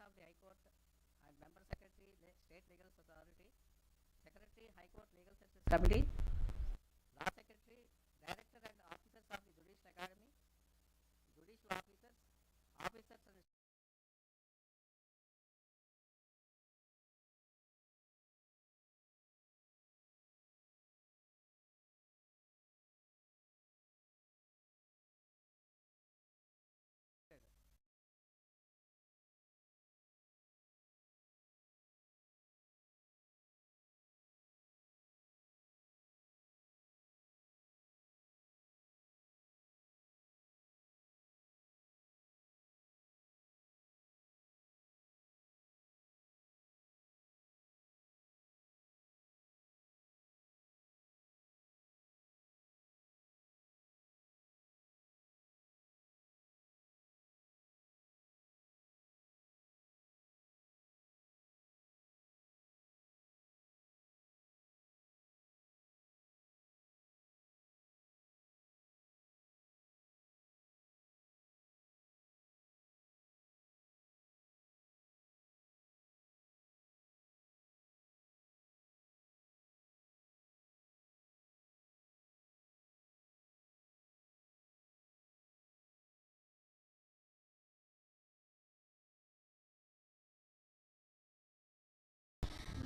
of the High Court and Member Secretary, State Legal Authority, Secretary, High Court Legal Services Committee, Law Secretary, Director and Officers of the Judicial Academy, Judicial Officers, Officers and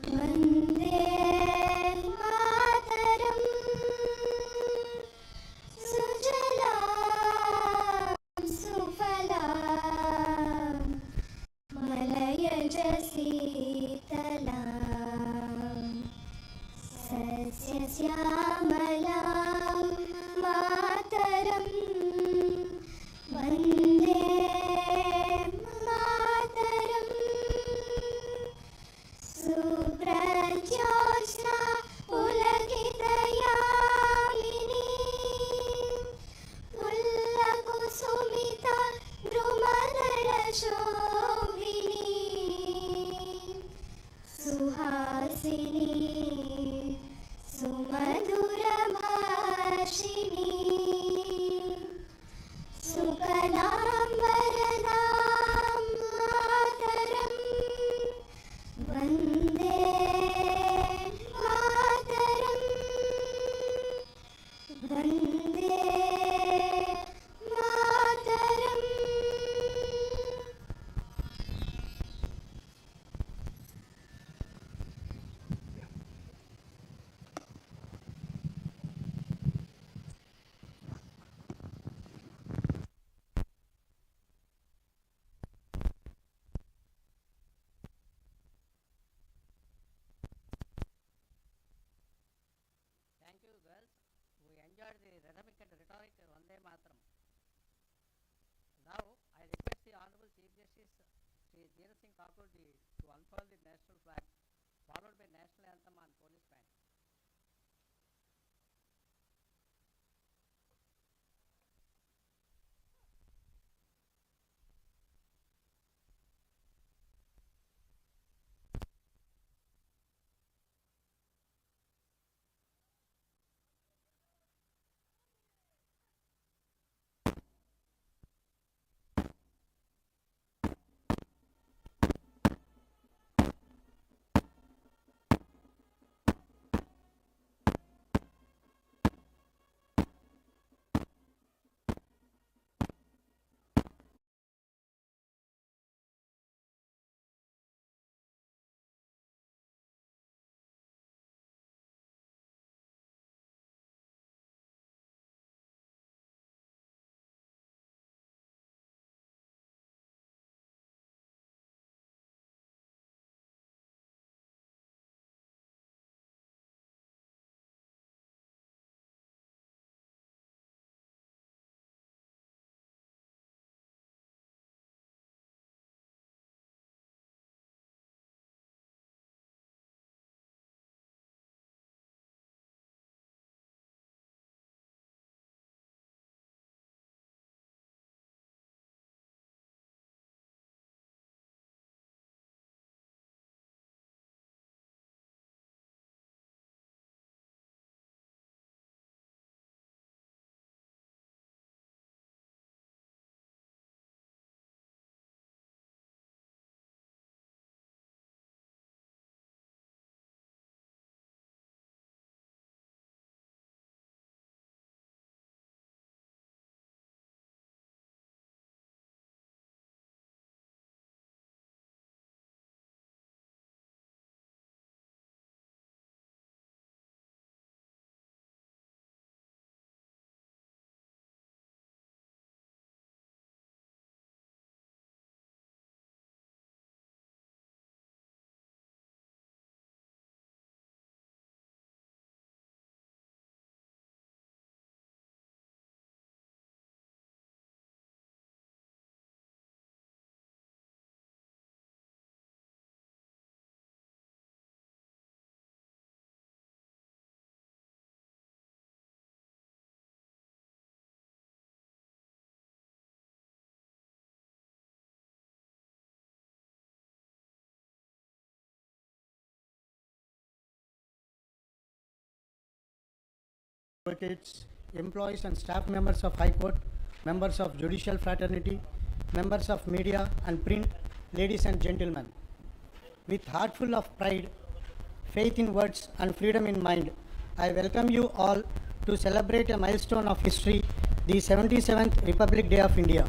Vande Mataram Sujalam Sufalam Malayaj Sitalam Sasya Syamalam Mataram Vande Mataram Suprajyosna Pulakitayamini Pullakusumita Drumadara Shobhini Suhasini Sumadura Bhashini Sukalam Varanam Mataram Vande Mataram Vande Mataram. thank you, girls. We enjoyed the rhythmic and rhetoric Vande Mataram. Now, I request the Honorable Chief Justice Sri Dheera Singh Thakur ji to unfurl the national flag, followed by national anthem on police band. advocates, employees and staff members of High Court, members of Judicial Fraternity, members of media and print, ladies and gentlemen. With heart full of pride, faith in words and freedom in mind, I welcome you all to celebrate a milestone of history, the 77th Republic Day of India.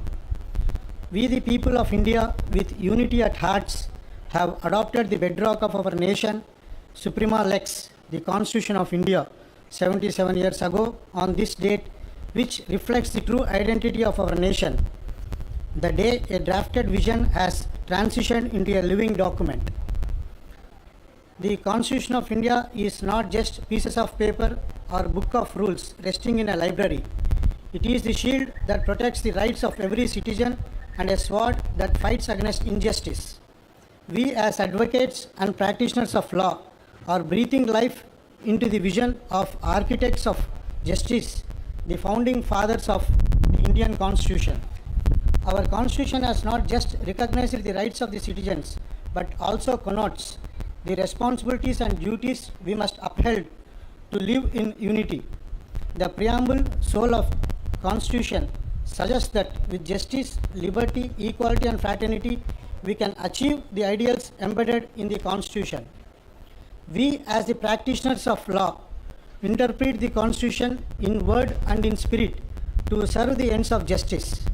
We, the people of India, with unity at hearts, have adopted the bedrock of our nation, Suprema Lex, the Constitution of India, 77 years ago on this date, which reflects the true identity of our nation. The day a drafted vision has transitioned into a living document. The Constitution of India is not just pieces of paper or book of rules resting in a library. It is the shield that protects the rights of every citizen and a sword that fights against injustice. We as advocates and practitioners of law are breathing life into the vision of architects of justice, the founding fathers of the Indian Constitution. Our Constitution has not just recognized the rights of the citizens, but also connotes the responsibilities and duties we must uphold to live in unity. The preamble, soul of Constitution, suggests that with justice, liberty, equality and fraternity, we can achieve the ideals embedded in the Constitution. We, as the practitioners of law, interpret the Constitution in word and in spirit to serve the ends of justice.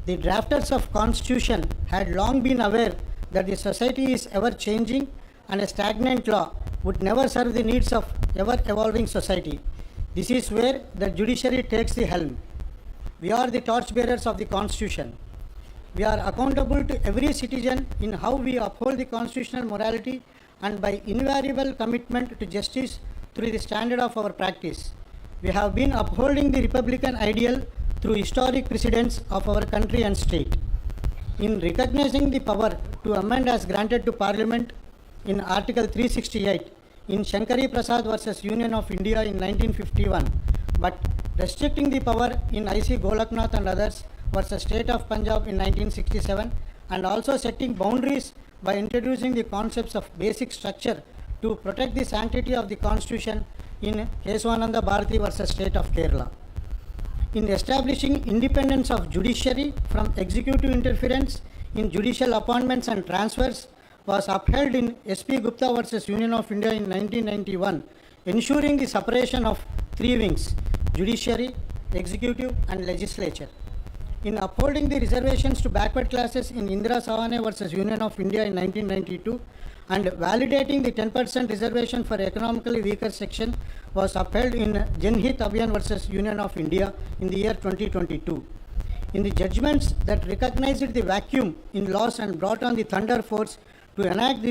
The drafters of Constitution had long been aware that the society is ever changing and a stagnant law would never serve the needs of ever evolving society. This is where the judiciary takes the helm. We are the torchbearers of the Constitution. We are accountable to every citizen in how we uphold the constitutional morality and by invariable commitment to justice through the standard of our practice. We have been upholding the Republican ideal through historic precedents of our country and state. In recognizing the power to amend as granted to Parliament in Article 368 in Shankari Prasad versus Union of India in 1951, but restricting the power in I.C. Golaknath and others versus State of Punjab in 1967, and also setting boundaries by introducing the concepts of basic structure to protect the sanctity of the Constitution in Keswananda Bharati versus State of Kerala. In establishing independence of judiciary from executive interference in judicial appointments and transfers was upheld in S.P. Gupta versus Union of India in 1991, ensuring the separation of three wings, judiciary, executive and legislature. In upholding the reservations to backward classes in Indira Savane versus Union of India in 1992 and validating the 10% reservation for economically weaker section was upheld in Janhit Abhiyan versus Union of India in the year 2022. In the judgments that recognized the vacuum in laws and brought on the thunder force to enact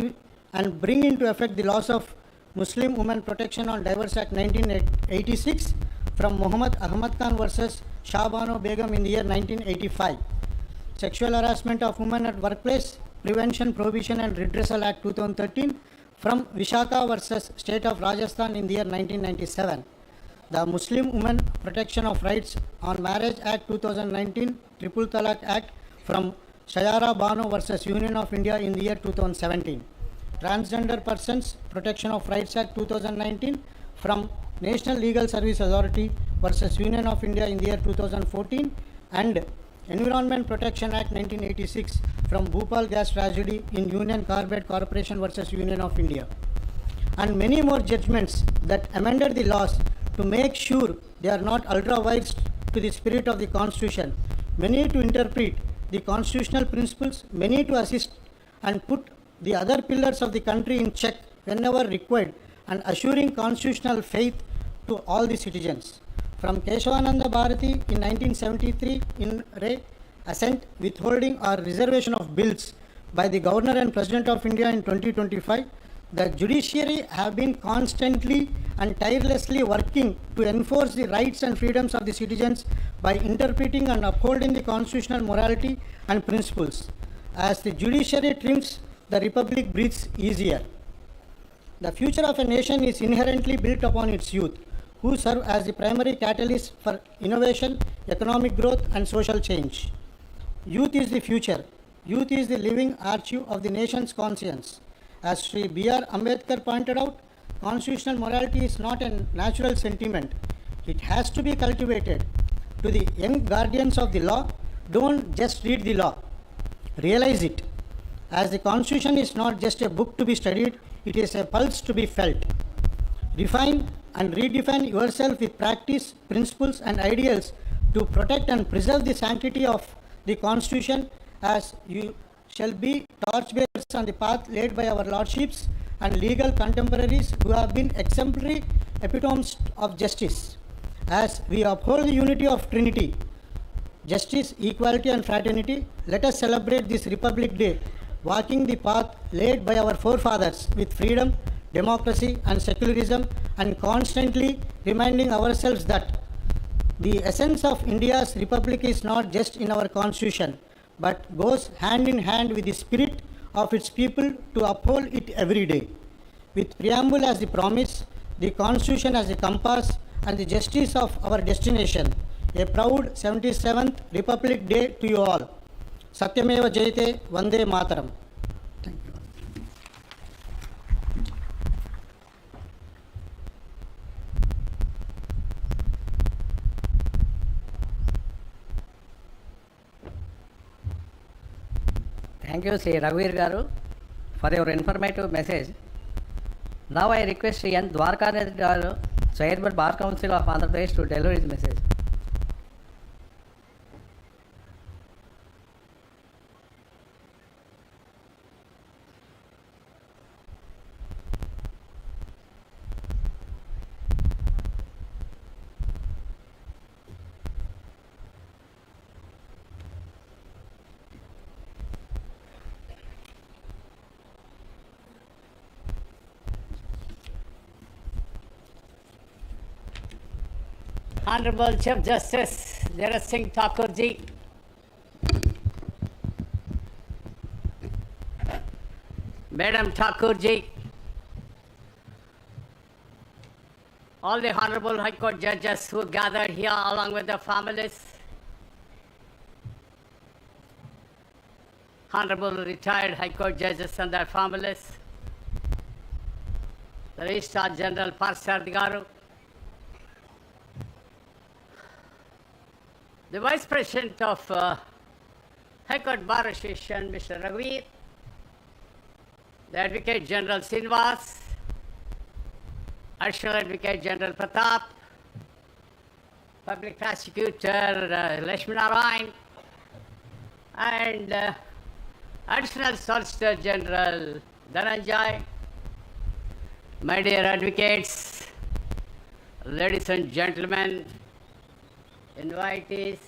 and bring into effect the laws of Muslim Women Protection on Divorce Act 1986 from Muhammad Ahmad Khan versus Shah Bano Begum in the year 1985. Sexual Harassment of Women at Workplace, Prevention, Prohibition and Redressal Act 2013 from Vishaka versus State of Rajasthan in the year 1997. The Muslim Women Protection of Rights on Marriage Act 2019, Triple Talaq Act from Shayara Bano versus Union of India in the year 2017. Transgender Persons Protection of Rights Act 2019 from National Legal Service Authority versus Union of India in the year 2014, and Environment Protection Act 1986 from Bhopal gas tragedy in Union Carbide Corporation versus Union of India, and many more judgments that amended the laws to make sure they are not ultra-wise to the spirit of the Constitution, many to interpret the constitutional principles, many to assist and put the other pillars of the country in check whenever required, and assuring constitutional faith to all the citizens. From Keshavananda Bharati in 1973 in re assent, withholding or reservation of bills by the Governor and President of India in 2025, the judiciary have been constantly and tirelessly working to enforce the rights and freedoms of the citizens by interpreting and upholding the constitutional morality and principles. As the judiciary trims, the Republic breathes easier. The future of a nation is inherently built upon its youth, who serve as the primary catalyst for innovation, economic growth and social change. Youth is the future. Youth is the living archive of the nation's conscience. As Sri B.R. Ambedkar pointed out, constitutional morality is not a natural sentiment. It has to be cultivated. To the young guardians of the law, don't just read the law, realize it. As the Constitution is not just a book to be studied, it is a pulse to be felt. Refine and redefine yourself with practice, principles, and ideals to protect and preserve the sanctity of the Constitution, as you shall be torchbearers on the path laid by our lordships and legal contemporaries who have been exemplary epitomes of justice. As we uphold the unity of Trinity, justice, equality, and fraternity, let us celebrate this Republic Day, walking the path laid by our forefathers with freedom, democracy, and secularism, and constantly reminding ourselves that the essence of India's Republic is not just in our Constitution, but goes hand in hand with the spirit of its people to uphold it every day. With preamble as the promise, the Constitution as the compass, and the justice of our destination, a proud 77th Republic Day to you all. Satyameva Jayate, Vande Mataram. Thank you. Thank you, Sri Raghuveer Garu, for your informative message. Now I request Sri N. Dwarkanath Garu, Chairman Bar Council of Andhra Pradesh, to deliver his message. Honorable Chief Justice Dheeraj Singh Thakur ji, Madam Thakur ji, all the Honorable High Court judges who gathered here along with their families, Honorable retired High Court judges and their families, the Registrar General Parsad Garu, the Vice President of High Court Bar Association, Mr. Raghuveer, the Advocate General Srinivas, Additional Advocate General Pratap, Public Prosecutor Lakshmi Narayan, and Additional Solicitor General Dhananjay, my dear advocates, ladies and gentlemen, invitees,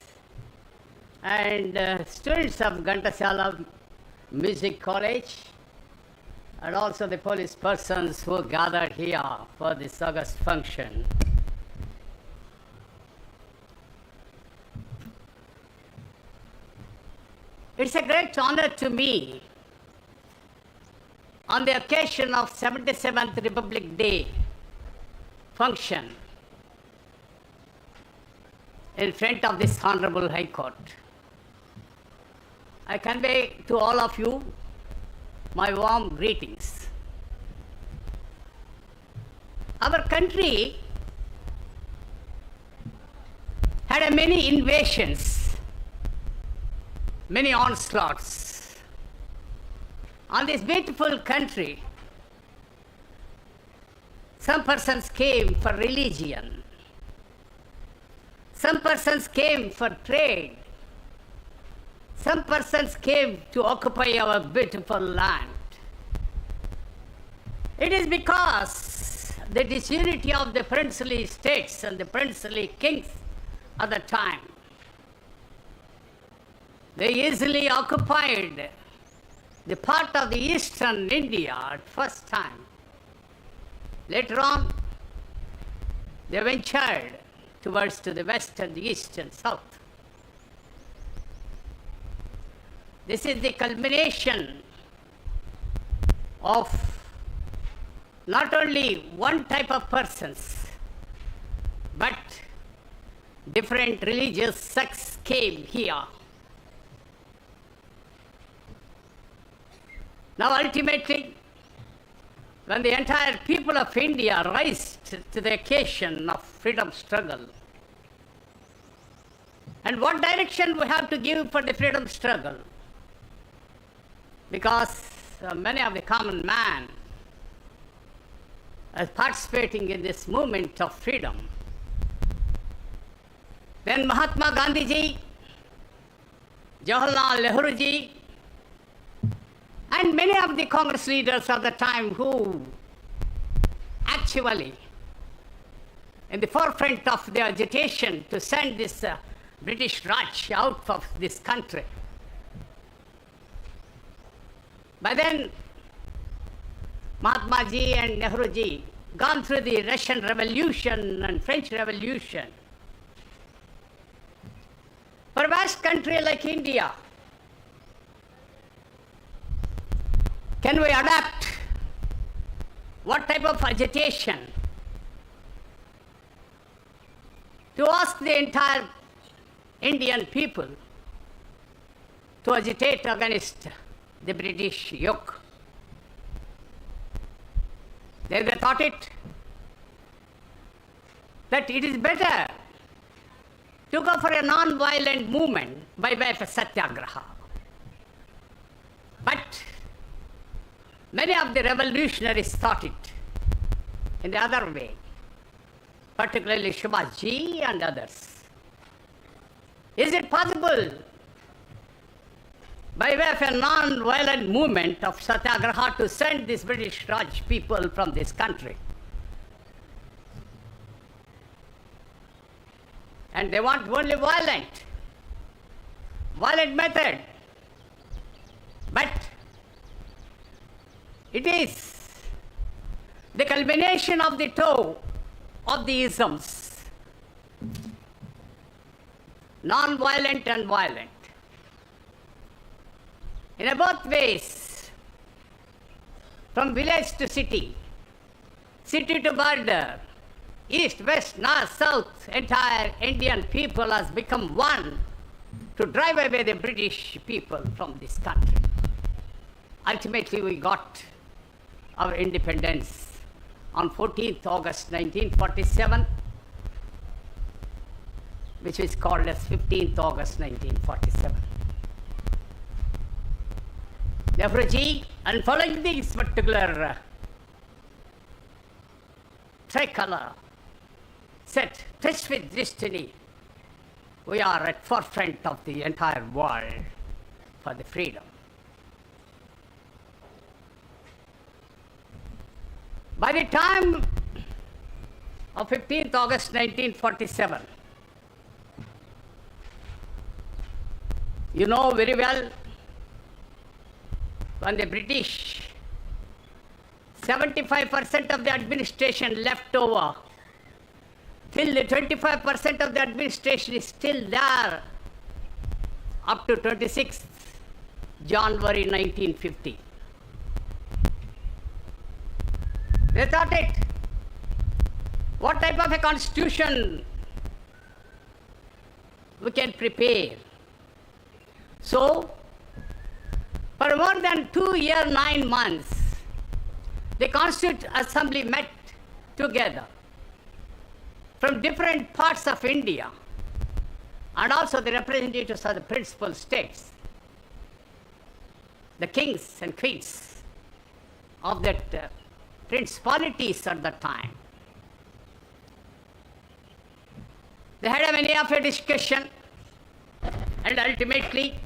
and students of Ghantasala Music College, and also the police persons who gathered here for this august function. It's a great honor to me on the occasion of 77th Republic Day function in front of this Honorable High Court. I convey to all of you my warm greetings. Our country had many invasions, many onslaughts. On this beautiful country, some persons came for religion, some persons came for trade, some persons came to occupy our beautiful land. It is because the disunity of the princely states and the princely kings at the time, they easily occupied the part of the eastern India at first time. Later on, they ventured towards to the west and the east and south. This is the culmination of not only one type of persons, but different religious sects came here. Now ultimately, when the entire people of India rise to the occasion of freedom struggle. And what direction we have to give for the freedom struggle? Because many of the common man are participating in this movement of freedom. Then Mahatma Gandhi ji, Jawaharlal Nehru ji, and many of the Congress leaders of the time who actually in the forefront of the agitation to send this British Raj out of this country. By then, Mahatma ji and Nehru ji gone through the Russian Revolution and French Revolution. For a vast country like India, can we adapt what type of agitation to ask the entire Indian people to agitate against the British yoke? They thought it that it is better to go for a non-violent movement by way of a satyagraha. But many of the revolutionaries thought it in the other way, particularly Subhash ji and others. Is it possible by way of a non-violent movement of satyagraha to send these British Raj people from this country? And they want only violent method. But it is the culmination of the toe of the isms, non-violent and violent. In both ways, from village to city to border, east, west, north, south, entire Indian people has become one to drive away the British people from this country. Ultimately, we got our independence on 14th August 1947, which is called as 15th August 1947. Nehruji, and following this particular tricolor, said, touched with destiny, we are at forefront of the entire world for the freedom. By the time of 15th August 1947, you know very well, when the British, 75% of the administration left over, till the 25% of the administration is still there up to 26th January 1950. They thought it, what type of a constitution we can prepare. So, for more than 2 years, 9 months, the Constituent Assembly met together from different parts of India and also the representatives of the principal states, the kings and queens of that principalities at that time. They had many of a discussion, and ultimately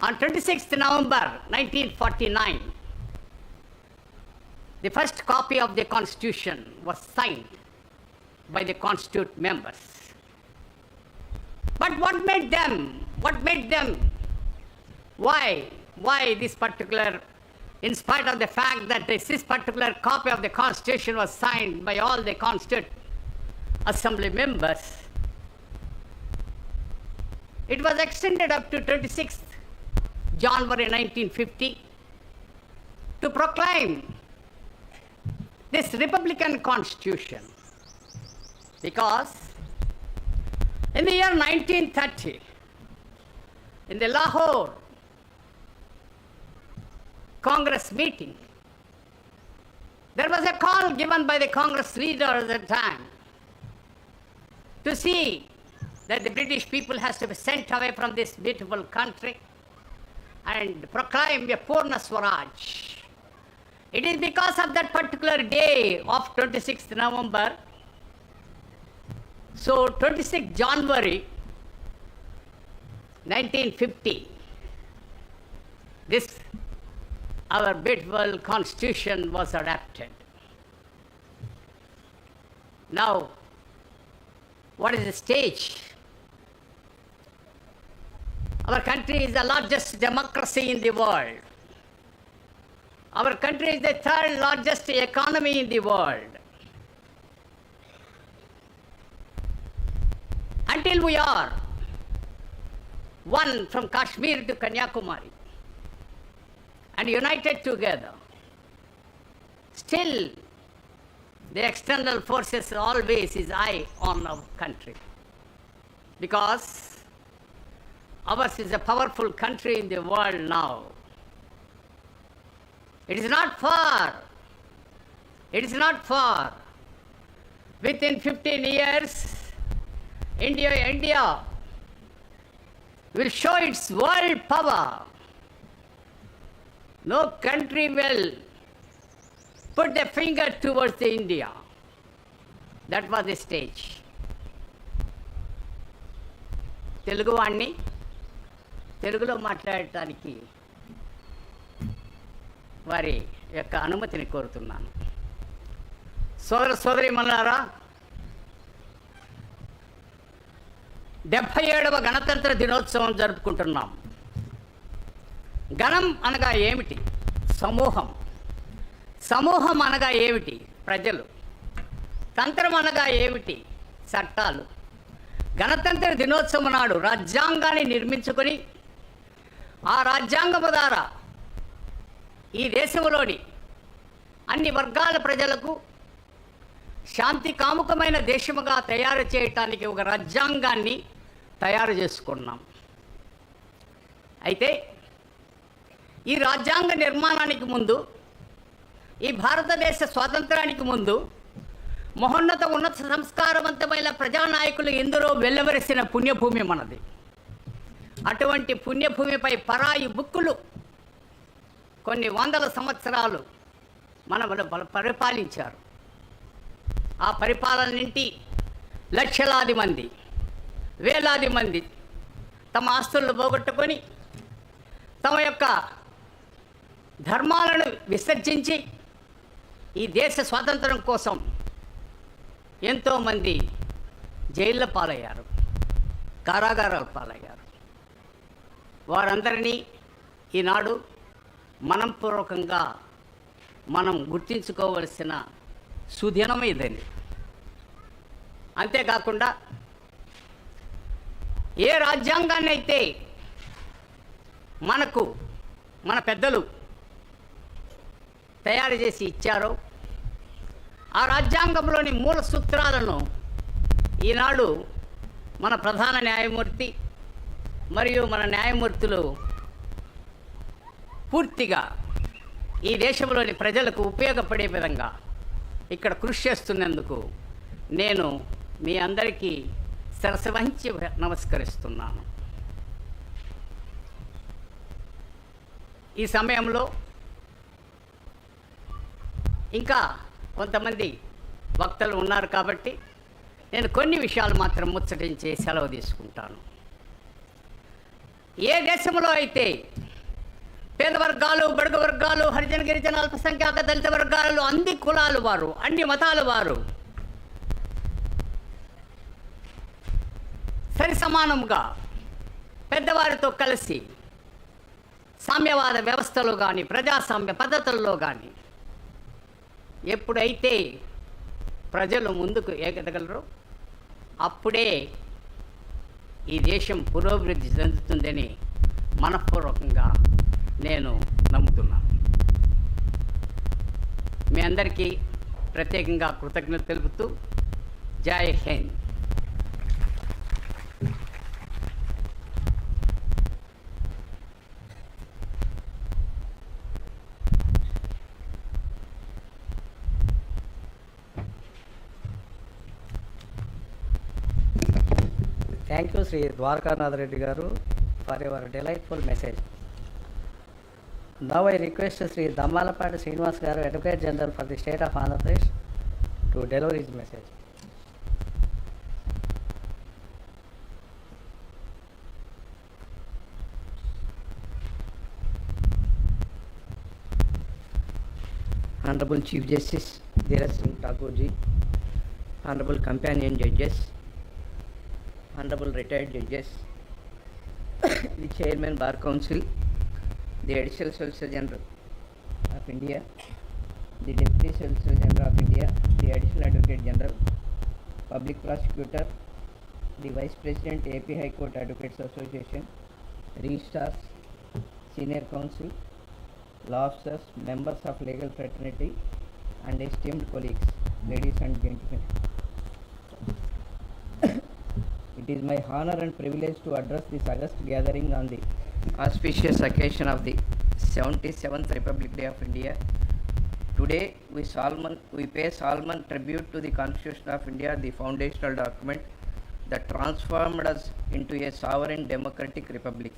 on 26th November 1949, the first copy of the Constitution was signed by the Constituent members. But what made them, why this particular, in spite of the fact that this particular copy of the Constitution was signed by all the Constituent Assembly members, it was extended up to 26th January 1950 to proclaim this Republican Constitution, because in the year 1930, in the Lahore Congress meeting. There was a call given by the Congress leader at the time to see that the British people has to be sent away from this beautiful country and proclaim a Purna Swaraj. It is because of that particular day of 26th November. So 26th January 1950, this our beautiful constitution was adopted. Now, what is the stage? Our country is the largest democracy in the world. Our country is the third largest economy in the world. Until we are one from Kashmir to Kanyakumari and united together, still the external forces always is eye on our country, because ours is a powerful country in the world now. It is not far. It is not far. Within 15 years, India will show its world power. No country will put their finger towards the India. That was the stage. Telugu వాణ్ణి తెలుగులో మాట్లాడటానికి వారి యొక్క అనుమతిని కోరుతున్నాను. సోదర సోదరీమణులారా, 77వ గణతంత్ర దినోత్సవం జరుపుకుంటున్నాం. గణం అనగా ఏమిటి? సమూహం. సమూహం అనగా ఏమిటి? ప్రజలు. తంత్రం అనగా ఏమిటి? చట్టాలు. గణతంత్ర దినోత్సవం నాడు రాజ్యాంగాన్ని నిర్మించుకొని ఆ రాజ్యాంగము ద్వారా ఈ దేశంలోని అన్ని వర్గాల ప్రజలకు శాంతి కాముకమైన దేశముగా తయారు చేయటానికి ఒక రాజ్యాంగాన్ని తయారు చేసుకున్నాం. అయితే ఈ రాజ్యాంగ నిర్మాణానికి ముందు, ఈ భారతదేశ స్వాతంత్రానికి ముందు మహోన్నత ఉన్నత సంస్కారవంతమైన ప్రజానాయకులు ఎందరో వెల్లవరిసిన పుణ్యభూమి మనది. అటువంటి పుణ్యభూమిపై పరాయి బుక్కులు కొన్ని వందల సంవత్సరాలు మనను పరిపాలించారు. ఆ పరిపాలన నుండి లక్షలాది మంది, వేలాది మంది తమ ఆస్తులను పోగొట్టుకొని తమ యొక్క ధర్మాలను విసర్జించి ఈ దేశ స్వాతంత్రం కోసం ఎంతోమంది జైళ్ళ పాలయ్యారు, కారాగారాల పాలయ్యారు. వారందరినీ ఈనాడు మనఃపూర్వకంగా మనం గుర్తించుకోవలసిన సుదినం ఇదని. అంతేకాకుండా ఏ రాజ్యాంగాన్ని అయితే మనకు మన పెద్దలు తయారు చేసి ఇచ్చారో ఆ రాజ్యాంగంలోని మూల సూత్రాలను ఈనాడు మన ప్రధాన న్యాయమూర్తి మరియు మన న్యాయమూర్తులు పూర్తిగా ఈ దేశంలోని ప్రజలకు ఉపయోగపడే విధంగా ఇక్కడ కృషి చేస్తున్నందుకు నేను మీ అందరికీ శిరస్సు వంచి నమస్కరిస్తున్నాను. ఈ సమయంలో ఇంకా కొంతమంది వక్తలు ఉన్నారు కాబట్టి నేను కొన్ని విషయాలు మాత్రం ముచ్చటించి సెలవు తీసుకుంటాను. ఏ దేశంలో అయితే పేద వర్గాలు, బడుగు వర్గాలు, హరిజన గిరిజన అల్పసంఖ్యాక దళిత వర్గాలు, అన్ని కులాలు వారు, అన్ని మతాల వారు సరి సమానంగా పెద్దవారితో కలిసి సామ్యవాద వ్యవస్థలో కానీ ప్రజాస్వామ్య పద్ధతుల్లో కానీ ఎప్పుడైతే ప్రజలు ముందుకు ఎగదగలరో అప్పుడే ఈ దేశం పురోభివృద్ధి చెందుతుందని మనఃపూర్వకంగా నేను నమ్ముతున్నాను. మీ అందరికీ ప్రత్యేకంగా కృతజ్ఞత తెలుపుతూ జై Hind. Thank you, Sri Dwarkanath Reddy Garu, for your delightful message. Now I request Sri Dammalapati Srinivas Garu, Advocate General for the State of Andhra Pradesh, to deliver his message. Honorable Chief Justice Dheeraj Singh Thakur ji, Honorable Companion Judges, Honorable Retired Judges, the Chairman Bar Council, the Additional Solicitor General of India, the Deputy Solicitor General of India, the Additional Advocate General, Public Prosecutor, the Vice President AP High Court Advocates Association, Registrars, Senior Counsel, law officers, members of legal fraternity, and esteemed colleagues, ladies and gentlemen. It is my honor and privilege to address this august gathering on the auspicious occasion of the 77th Republic Day of India. Today, we pay solemn tribute to the Constitution of India, the foundational document that transformed us into a sovereign democratic republic.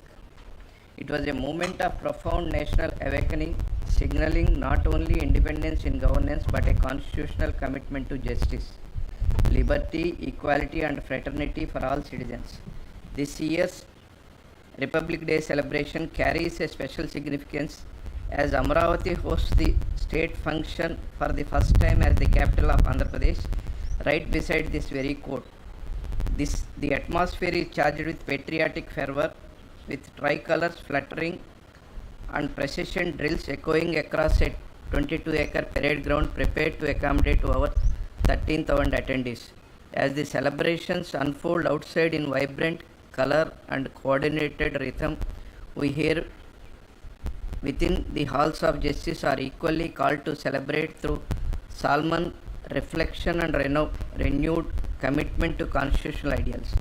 It was a moment of profound national awakening, signaling not only independence in governance but a constitutional commitment to justice, liberty, equality, and fraternity for all citizens. This year's Republic Day celebration carries a special significance as Amravati hosts the state function for the first time as the capital of Andhra Pradesh, right beside this very court. The atmosphere is charged with patriotic fervor, with tricolors fluttering and procession drills echoing across a 22-acre parade ground prepared to accommodate over 13,000 attendees. As the celebrations unfold outside in vibrant color and coordinated rhythm, we hear within the halls of justice are equally called to celebrate through solemn reflection and renewed commitment to constitutional ideals.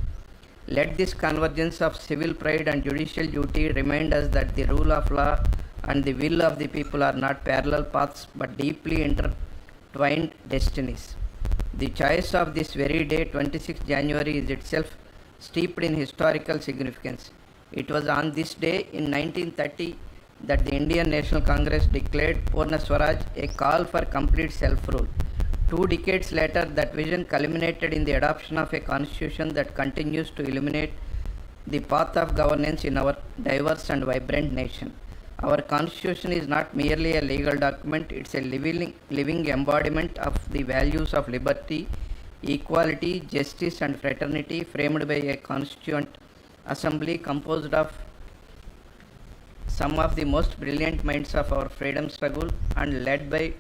Let this convergence of civil pride and judicial duty remind us that the rule of law and the will of the people are not parallel paths but deeply intertwined destinies. The choice of this very day, 26 January, is itself steeped in historical significance. It was on this day in 1930 that the Indian National Congress declared Purna Swaraj, a call for complete self-rule. 2 decades later, that vision culminated in the adoption of a constitution that continues to illuminate the path of governance in our diverse and vibrant nation. Our constitution is not merely a legal document, it's a living embodiment of the values of liberty, equality, justice, and fraternity framed by a constituent assembly composed of some of the most brilliant minds of our freedom struggle and led by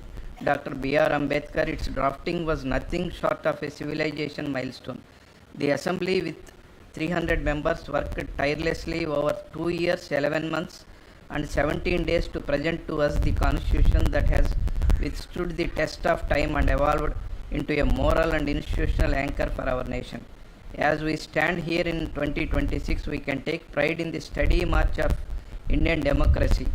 Dr. B.R. Ambedkar. Its drafting was nothing short of a civilization milestone. The Assembly, with 300 members, worked tirelessly over 2 years, 11 months, and 17 days to present to us the Constitution that has withstood the test of time and evolved into a moral and institutional anchor for our nation. As we stand here in 2026, we can take pride in the steady march of Indian democracy.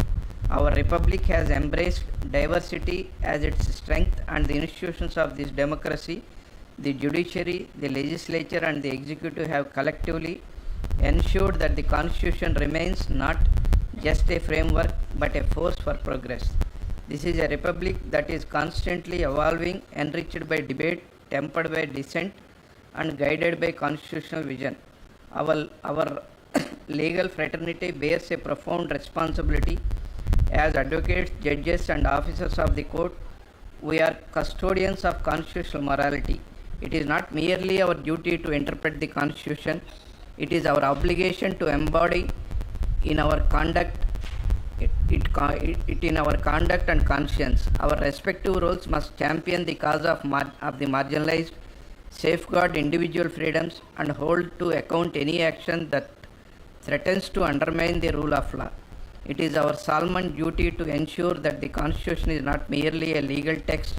Our republic has embraced diversity as its strength, and the institutions of this democracy, the judiciary, the legislature, and the executive have collectively ensured that the Constitution remains not just a framework but a force for progress. This is a republic that is constantly evolving, enriched by debate, tempered by dissent, and guided by constitutional vision. Our legal fraternity bears a profound responsibility. As advocates, judges, and officers of the court, we are custodians of constitutional morality. It is not merely our duty to interpret the Constitution, it is our obligation to embody in our conduct in our conduct and conscience. Our respective roles must champion the cause of the marginalized, safeguard individual freedoms, and hold to account any action that threatens to undermine the rule of law. It is our solemn duty to ensure that the Constitution is not merely a legal text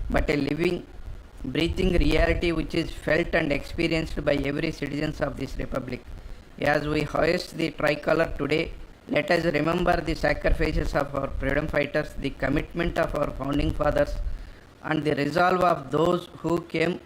but a living, breathing reality which is felt and experienced by every citizen of this republic. As we hoist the tricolor today, let us remember the sacrifices of our freedom fighters, the commitment of our founding fathers, and the resolve of those who came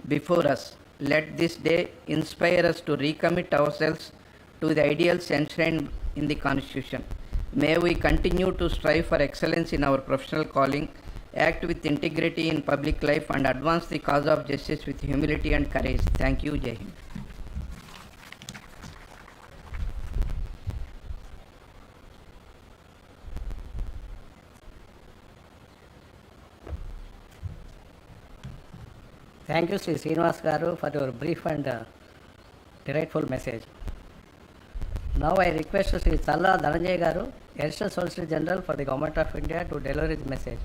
before us. let this day inspire us to recommit ourselves to the ideals enshrined in the Constitution. May we continue to strive for excellence in our professional calling, act with integrity in public life, and advance the cause of justice with humility and courage. Thank you. Jai Hind. Thank you, Sri Srinivas Garu, for your brief and delightful message. Now I request Sri Challa Dhananjay Garu, Additional Solicitor General for the Government of India, to deliver his message.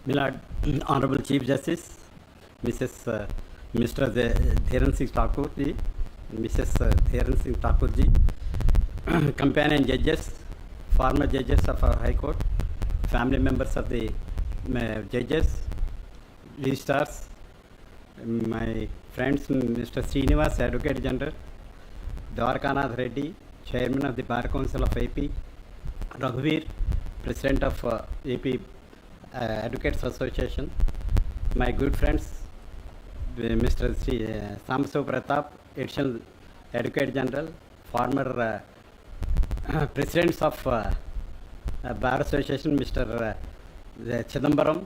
Milord, Honorable Chief Justice, Mr. Dhiren Singh Thakur ji, Mrs. Dhiren Singh Thakur ji, companion judges, former judges of our High Court, family members of the judges, registrars, my friends, Mr. Srinivas, Advocate General, Dwarkanath Reddy, Chairman of the Bar Council of AP, Raghuveer, President of AP Advocates Association, my good friends, Mr. Samso Pratap, Additional Advocate General, former presidents of Bar Association, Mr. Chidambaram,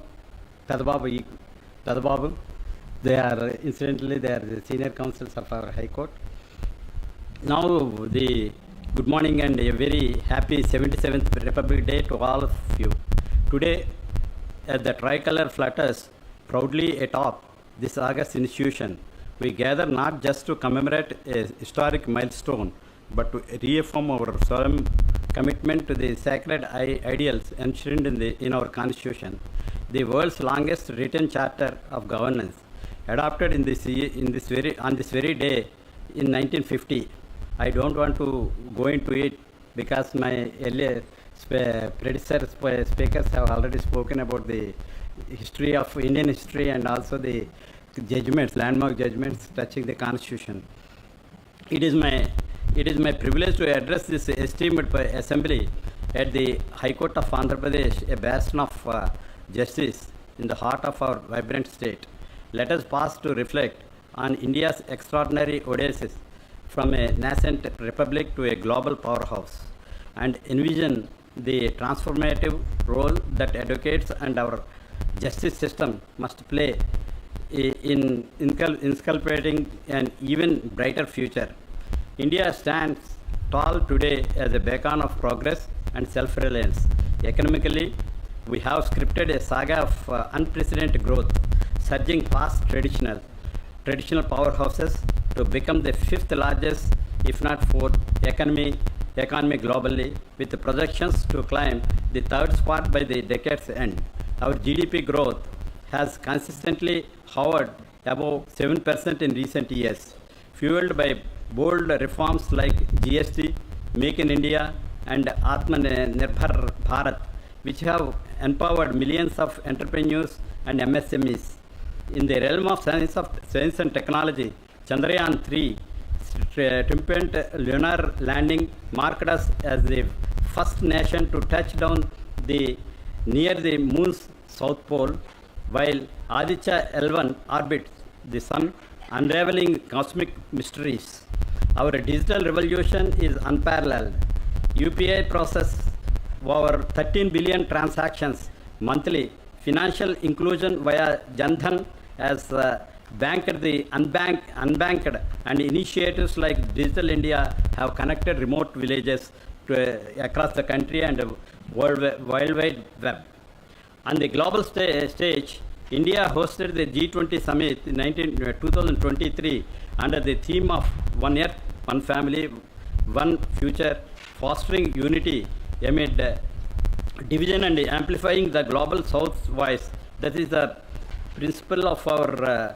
Tadababu. They are the senior counsels of our High Court. Now, the good morning and a very happy 77th Republic Day to all of you. Today, as the tricolor flutters proudly atop this august institution, we gather not just to commemorate a historic milestone, but to reaffirm our solemn commitment to the sacred ideals enshrined in our Constitution, the world's longest written charter of governance, adopted on this very day in 1950. I don't want to go into it because my earlier predecessor speakers have already spoken about the history of Indian history and also the judgments, landmark judgments touching the Constitution. It is my privilege to address this esteemed assembly at the High Court of Andhra Pradesh, a bastion of justice in the heart of our vibrant state. Let us pause to reflect on India's extraordinary oasis from a nascent republic to a global powerhouse, and envision the transformative role that advocates and our justice system must play in inculcating an even brighter future. India stands tall today as a beacon of progress and self-reliance. Economically, we have scripted a saga of unprecedented growth, surging past traditional powerhouses to become the fifth largest, if not fourth, economy globally, with the projections to climb the third spot by the decade's end. Our GDP growth has consistently hovered above 7% in recent years, fueled by bold reforms like GST, Make in India, and Atmanirbhar Bharat, which have empowered millions of entrepreneurs and MSMEs. In the realm of science and technology, Chandrayaan 3 triumphant lunar landing marked us as the first nation to touch down near the moon's south pole, while Aditya L1 orbits the sun, unraveling cosmic mysteries. Our digital revolution is unparalleled. UPI process over 13 billion transactions monthly. Financial inclusion via Jandhan has banked the unbanked, and initiatives like Digital India have connected remote villages across the country and World Wide Web. On the global stage, India hosted the G20 summit in 2023 under the theme of One Earth, One Family, One Future, fostering unity amid division and amplifying the global South's voice. That is the principle of our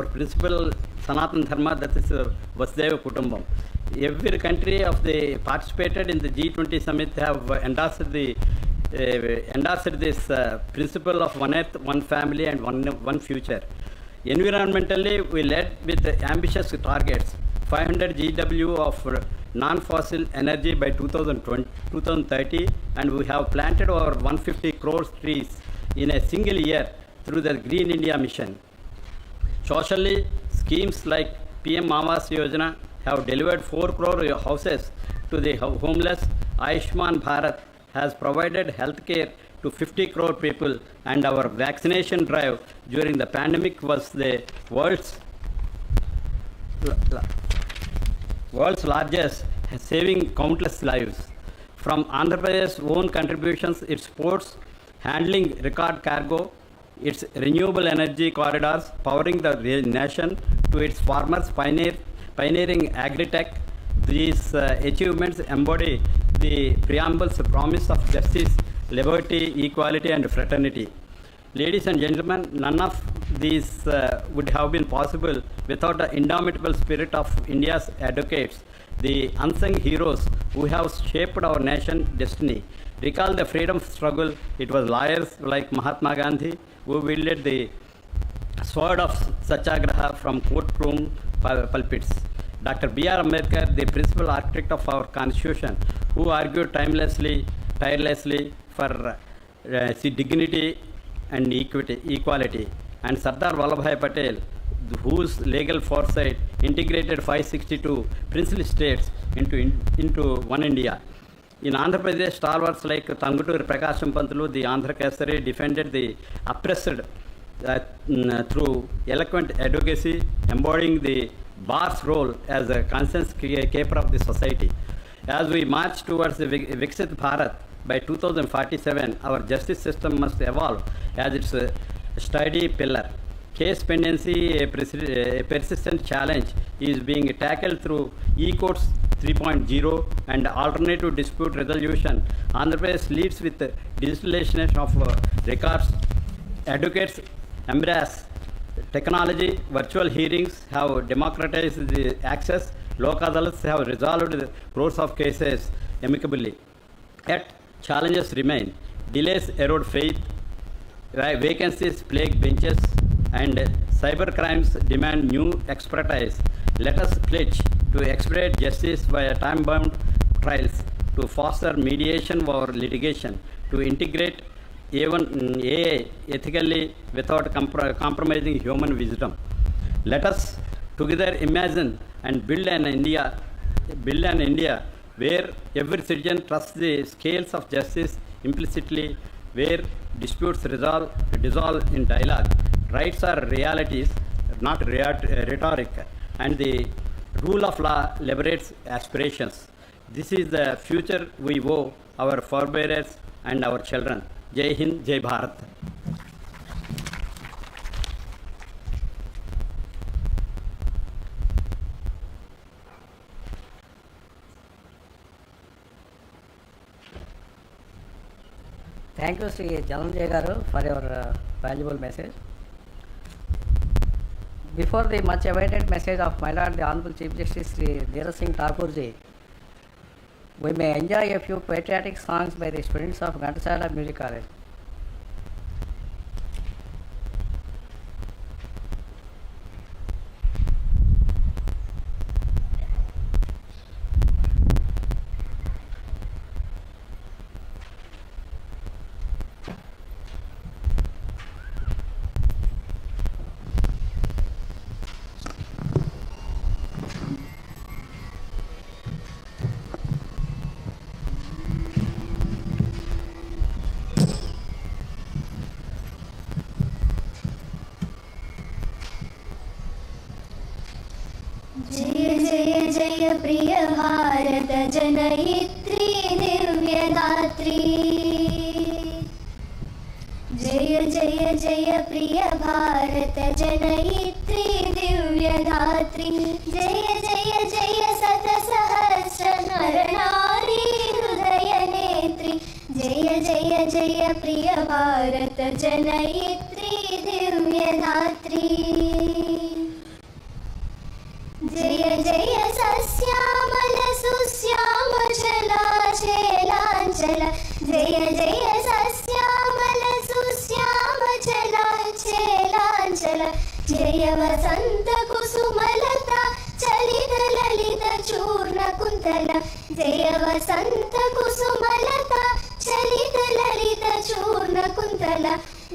principle Sanatan Dharma, that is Vasudhaiva Kutumbam. Every country participated in the G20 summit have endorsed this principle of one earth, one family, and one future. Environmentally, we led with ambitious targets, 500 GW of non-fossil energy by 2030, and we have planted over 150 crore trees in a single year through the Green India mission. Socially, schemes like PM Awas Yojana have delivered 4 crore houses to the homeless. Ayushman Bharat has provided health care to 50 crore people, and our vaccination drive during the pandemic was the world's largest, saving countless lives. From Andhra Pradesh's own contributions, its ports handling record cargo, its renewable energy corridors powering the nation, to its farmers pioneering agri-tech, these achievements embody the preamble's promise of justice, liberty, equality, and fraternity. Ladies and gentlemen, none of these would have been possible without the indomitable spirit of India's advocates, the unsung heroes who have shaped our nation's destiny. Recall the freedom struggle. It was lawyers like Mahatma Gandhi who wielded the sword of Satyagraha from courtroom pulpits. Dr. B.R. Ambedkar, the principal architect of our constitution, who argued tirelessly for dignity and equality, and Sardar Vallabhbhai Patel, whose legal foresight integrated 562 princely states into one India. In Andhra Pradesh, stalwarts like Tanguturi Prakasham Pantulu, the Andhra Kesari, defended the oppressed through eloquent advocacy, embodying the bar's role as a conscience keeper of the society. As we march towards the Viksit Bharat, by 2047, our justice system must evolve as its sturdy pillar. Case pendency, a persistent challenge, is being tackled through e-courts 3.0 and alternative dispute resolution. Andhra Pradesh leads with the digitalization of records. Advocates embrace technology. Virtual hearings have democratized the access. Lok adalats have resolved crores of cases amicably. Yet challenges remain. Delays erode faith. Vacancies plague benches, and cyber crimes demand new expertise. Let us pledge to expedite justice via time-bound trials, to foster mediation over litigation, to integrate even AI ethically without compromising human wisdom. Let us together imagine and build an India where every citizen trusts the scales of justice implicitly, where disputes dissolve in dialogue. Rights are realities, not rhetoric, and the rule of law liberates aspirations. This is the future we owe our forebears and our children. Jai Hind, Jai Bharat. Thank you, Sri Jananjay Garu, for your valuable message. Before the much awaited message of my Lord, the Honorable Chief Justice Sri Dheeraj Singh Thakurji, we may enjoy a few patriotic songs by the students of Ghantasala Music College. जय प्रिय भारत जनयित्री दिव्यदात्री जय जय जय प्रिय भारत जनयित्री दिव्यदात्री जय जय जय शत सहस्र नर नारी हृदय नेत्री जय जय जय प्रिय भारत जनयित्री दिव्यदात्री जय जय सस्यामल सुश्यामचलाचलाञ्चल जय जय सस्यामल सुश्यामचलाचलाञ्चल जय जय वसंत कुसुमलता चलित ललित चूर्ण कुन्तल जय वसंत कुसुमलता चलित ललित चूर्ण कुन्तल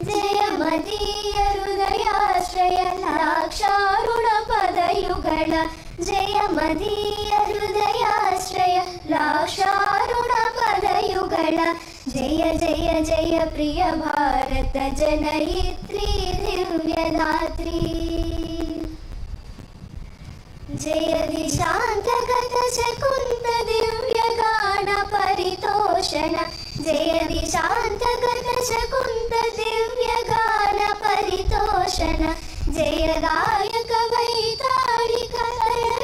जय मदीय हृदयाश्रय लाक्षारुण पदयुगल जय मदीय हृदयाश्रय लाक्षारुण पदयुगल जय जय जय प्रिय भारत जनयित्री दिव्यदात्री जय दिशान्तगत शकुन्त दिव्यगान परितोषण जय दिशान्तगत शकुन्त दिव्यगान परितोषण जय गायक वैतारिक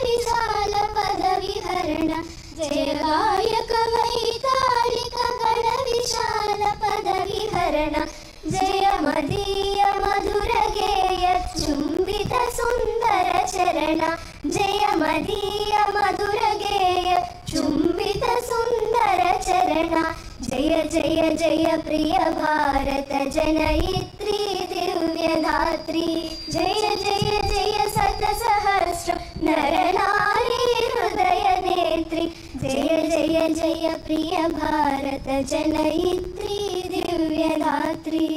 विशाल पदविहरण जय गायक वैतारिक गण विशाल पदविहरण जय मदीय मधुर गेय चुम्बित सुन्दर चरण जय मदीय मधुर गेय चुम्बित सुन्दर चरण जय जय जय प्रिय भारत जनयित्री दिव्यदात्री जय जय जय शतसहस्र नर नारी हृदय नेत्री जय जय जय प्रिय भारत जनयित्री दिव्यदात्री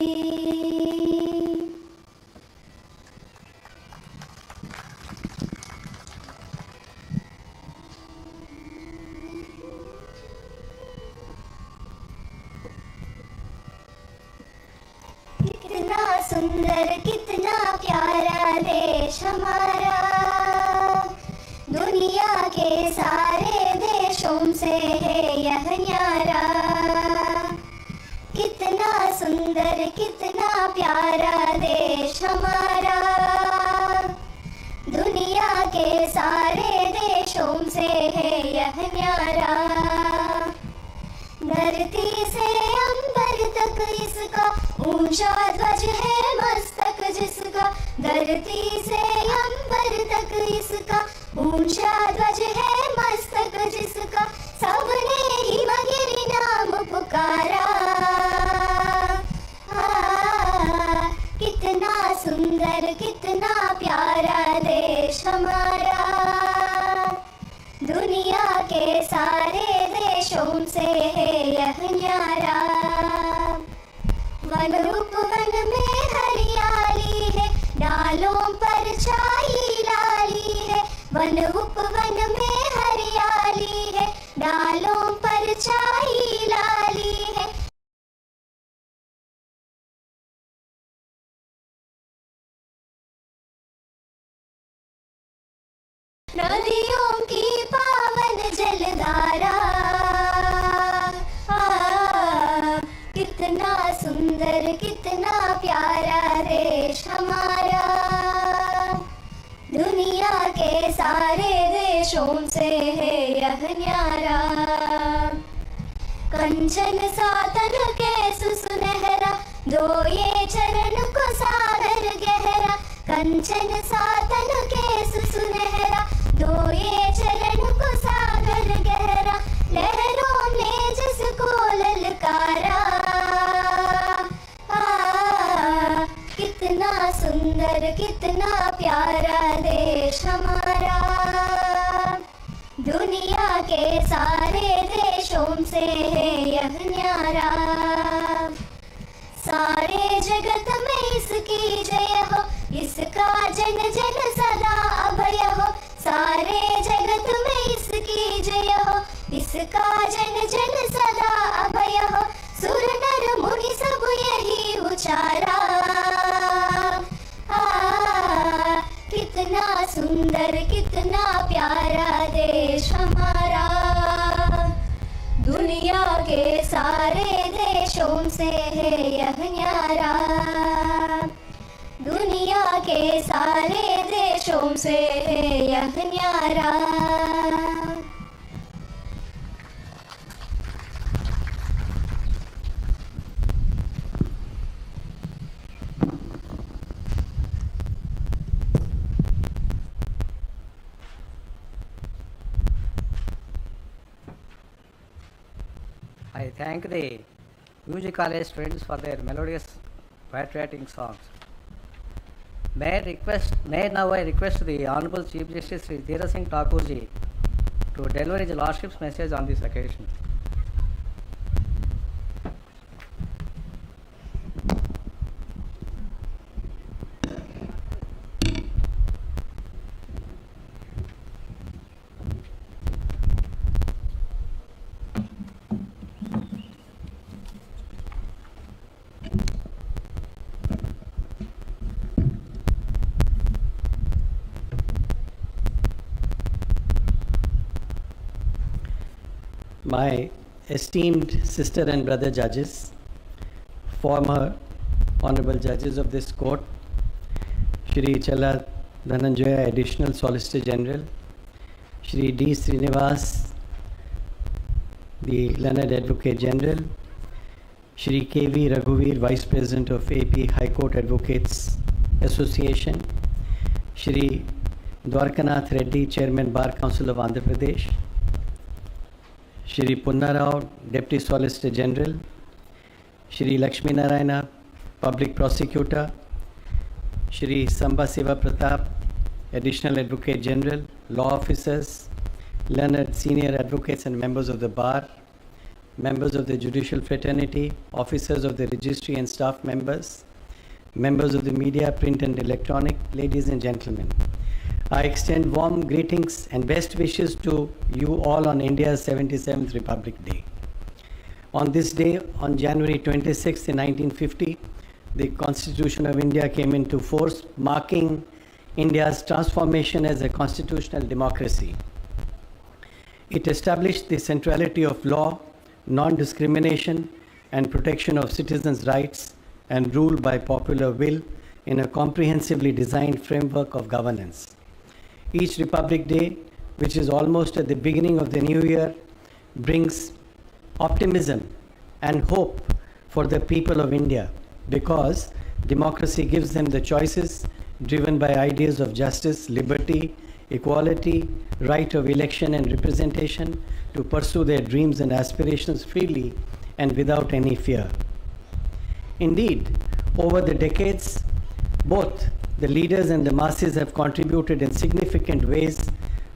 कितना सुंदर कितना प्यारा देश हमारा दुनिया के सारे देशों से है यह न्यारा कितना सुंदर कितना प्यारा देश हमारा दुनिया के सारे देशों से है यह न्यारा धरती से अंबर तक इसका ऊंचा ध्वज है मस्तक जिसका धरती से अंबर तक इसका ऊंचा ध्वज है मस्तक जिसका सबने हिमगिरि नाम पुकारा कितना सुंदर कितना प्यारा देश हमारा दुनिया के सारे देशों से है यह न्यारा वन उपवन में हरियाली है डालों पर छाई लाली है वन उपवन में हरियाली है डालों पर छाई लाली है नदियों की पावन जलधारा कितना सुंदर कितना प्यारा देश हमारा दुनिया के सारे देशों से है यह न्यारा कंचन सातन के सुनहरा दो ये चरण को सागर गहरा कंचन सातन के सुनहरा दो ये चरण को सागर गहरा लहरों ने जिसको ललकारा कितना सुंदर कितना प्यारा देश हमारा दुनिया के सारे देशों से है यह न्यारा सारे जगत में इसकी जय हो इसका जन जन सदा अभय हो सारे जगत में इसकी जय हो इसका जन जन सदा अभय हो सुर नर मुनि सब यही उचारा कितना सुंदर कितना प्यारा देश हमारा दुनिया के सारे देशों से है यह न्यारा दुनिया के सारे देशों से है यह न्यारा I thank the UG College students for their melodious patriotic songs. Now I request the Honorable Chief Justice Sri Dheera Singh Thakurji to deliver his Lordship's message on this occasion. My esteemed sister and brother judges, former honorable judges of this court, Shri Chala Dhananjaya, Additional Solicitor General, Shri D. Srinivas, the Learned Advocate General, Shri K.V. Raghuveer, Vice President of AP High Court Advocates Association, Shri Dwarkanath Reddy, Chairman Bar Council of Andhra Pradesh, Shri Punna Rao, Deputy Solicitor General, Shri Lakshmi Narayana, Public Prosecutor, Shri Samba Siva Pratap, Additional Advocate General, Law Officers, learned senior advocates and members of the bar, members of the judicial fraternity, officers of the registry and staff members, members of the media, print and electronic, ladies and gentlemen. I extend warm greetings and best wishes to you all on India's 77th Republic Day. On this day, on January 26, 1950, the Constitution of India came into force, marking India's transformation as a constitutional democracy. It established the centrality of law, non-discrimination, and protection of citizens' rights, and rule by popular will in a comprehensively designed framework of governance. Each Republic Day, which is almost at the beginning of the new year, brings optimism and hope for the people of India, because democracy gives them the choices driven by ideas of justice, liberty, equality, right of election and representation to pursue their dreams and aspirations freely and without any fear. Indeed, over the decades, both the leaders and the masses have contributed in significant ways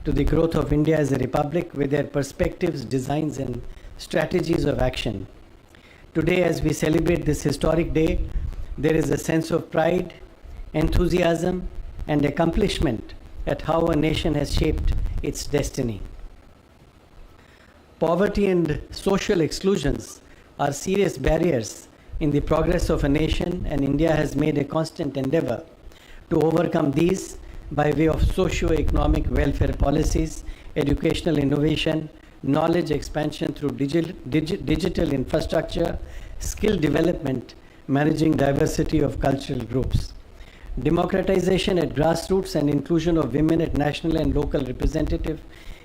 to the growth of India as a republic with their perspectives, designs, and strategies of action. Today, as we celebrate this historic day, there is a sense of pride, enthusiasm, and accomplishment at how a nation has shaped its destiny. Poverty and social exclusions are serious barriers in the progress of a nation, and India has made a constant endeavor to overcome these by way of socio-economic welfare policies, educational innovation, knowledge expansion through digital infrastructure, skill development, managing diversity of cultural groups. Democratization at grassroots and inclusion of women at national and local representative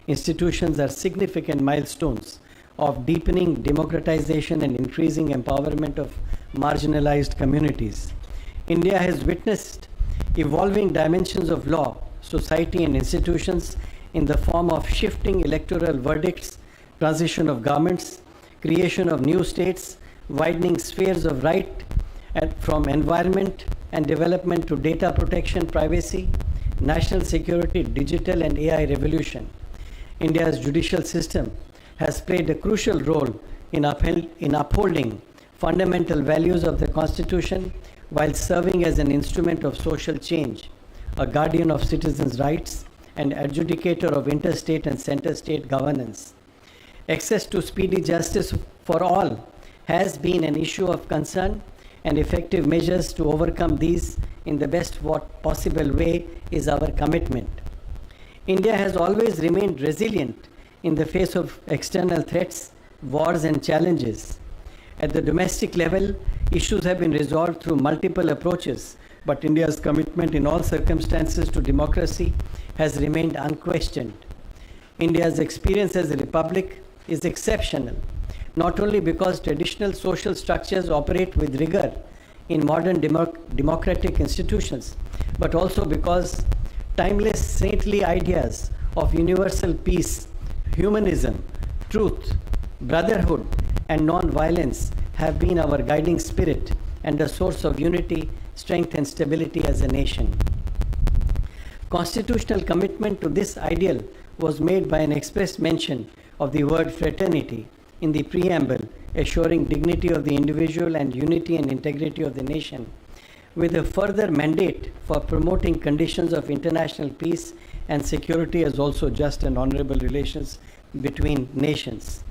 institutions are significant milestones of deepening democratization and increasing empowerment of marginalized communities. India has witnessed evolving dimensions of law, society, and institutions in the form of shifting electoral verdicts, transition of governments, creation of new states, widening spheres of right from environment and development to data protection, privacy, national security, digital and AI revolution. India's judicial system has played a crucial role in upholding fundamental values of the Constitution while serving as an instrument of social change, a guardian of citizens' rights, and adjudicator of interstate and center-state governance. Access to speedy justice for all has been an issue of concern, and effective measures to overcome these in the best possible way is our commitment. India has always remained resilient in the face of external threats, wars, and challenges. At the domestic level, issues have been resolved through multiple approaches, but India's commitment in all circumstances to democracy has remained unquestioned. India's experience as a republic is exceptional, not only because traditional social structures operate with rigor in modern democratic institutions, but also because timeless saintly ideas of universal peace, humanism, truth, brotherhood, and non-violence have been our guiding spirit and a source of unity strength and stability as a nation. Constitutional commitment to this ideal was made by an express mention of the word fraternity in the preamble, assuring dignity of the individual and unity and integrity of the nation, with a further mandate for promoting conditions of international peace and security as also just and honorable relations between nations.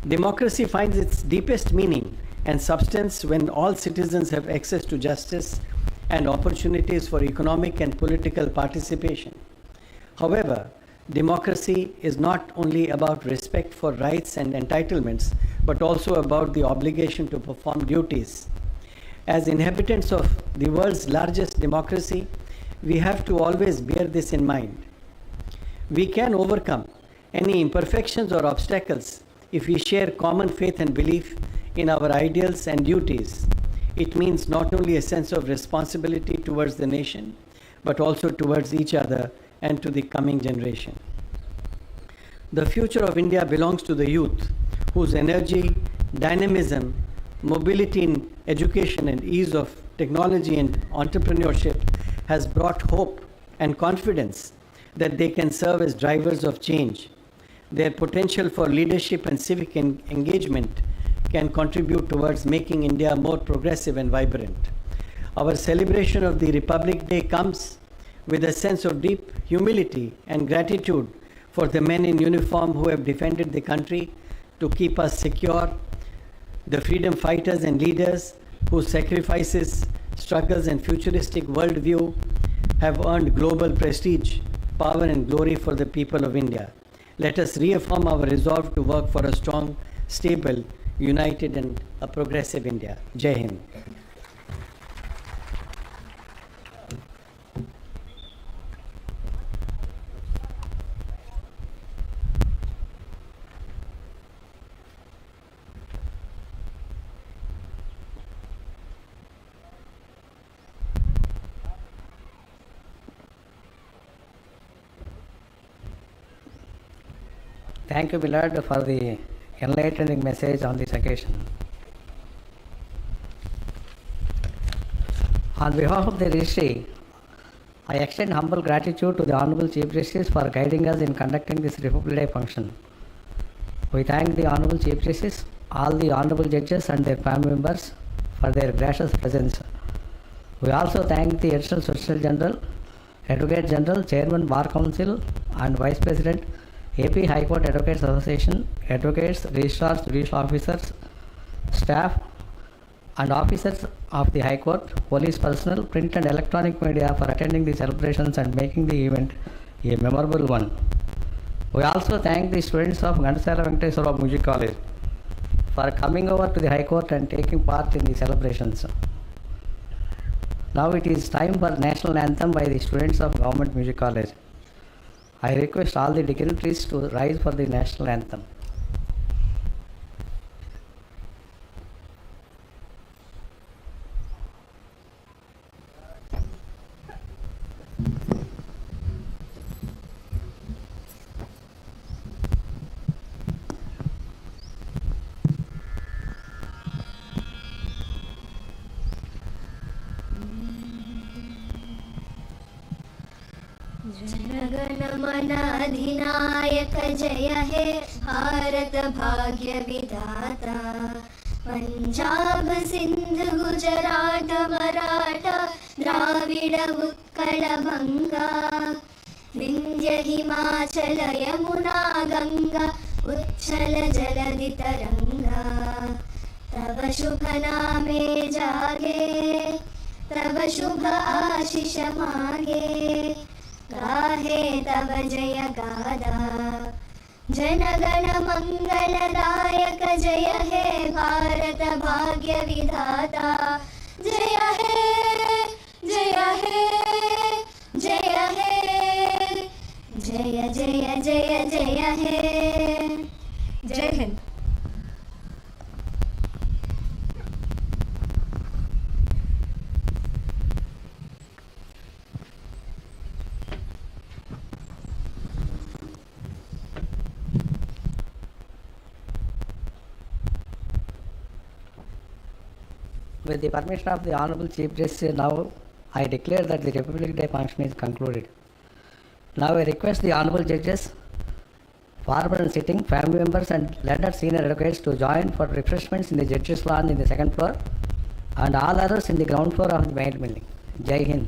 Democracy finds its deepest meaning and substance when all citizens have access to justice and opportunities for economic and political participation. However, democracy is not only about respect for rights and entitlements, but also about the obligation to perform duties. As inhabitants of the world's largest democracy, we have to always bear this in mind. We can overcome any imperfections or obstacles if we share common faith and belief in our ideals and duties. It means not only a sense of responsibility towards the nation, but also towards each other and to the coming generation. The future of India belongs to the youth, whose energy, dynamism, mobility in education and ease of technology and entrepreneurship has brought hope and confidence that they can serve as drivers of change. Their potential for leadership and civic engagement can contribute towards making India more progressive and vibrant. Our celebration of the Republic Day comes with a sense of deep humility and gratitude for the men in uniform who have defended the country to keep us secure, the freedom fighters and leaders whose sacrifices, struggles, and futuristic worldview have earned global prestige, power, and glory for the people of India. Let us reaffirm our resolve to work for a strong, stable, united, and a progressive India. Jai Hind. Thank you, Millard, for the enlightening message on this occasion. On behalf of the Registry, I extend humble gratitude to the Honorable Chief Justice for guiding us in conducting this Republic Day function. We thank the Honorable Chief Justice, all the Honorable Judges and their family members for their gracious presence. We also thank the Additional Solicitor General, Advocate General, Chairman Bar Council and Vice President, AP High Court Advocates Association, advocates, registrars, judicial officers, staff and officers of the High Court, police personnel, print and electronic media for attending the celebrations and making the event a memorable one. We also thank the students of Gandasala Venkateswara Music College for coming over to the High Court and taking part in the celebrations. Now it is time for National Anthem by the students of Government Music College. I request all the dignitaries to rise for the National Anthem. जनगण अधिनायक जय हे भारत भाग्य विधाता पंजाब सिंध गुजरात मराठा द्राविड उत्कल बंगा विंध्य हिमाचल यमुना गंगा उच्छल जलधि तरंगा तव शुभ नामे जागे तव शुभ आशीष मागे गाहे तव जय गादा जनगण मंगलदायक जय हे भारत भाग्य विधाता जय हे जय हे जय हे जय जय जय जय हे जय Hind. With the permission of the Honorable Chief Justice, now I declare that the Republic Day function is concluded. Now I request the Honorable Judges, former and sitting, family members and learned senior advocates to join for refreshments in the Judges' Lounge in the second floor and all others in the ground floor of the main building. Jai Hind.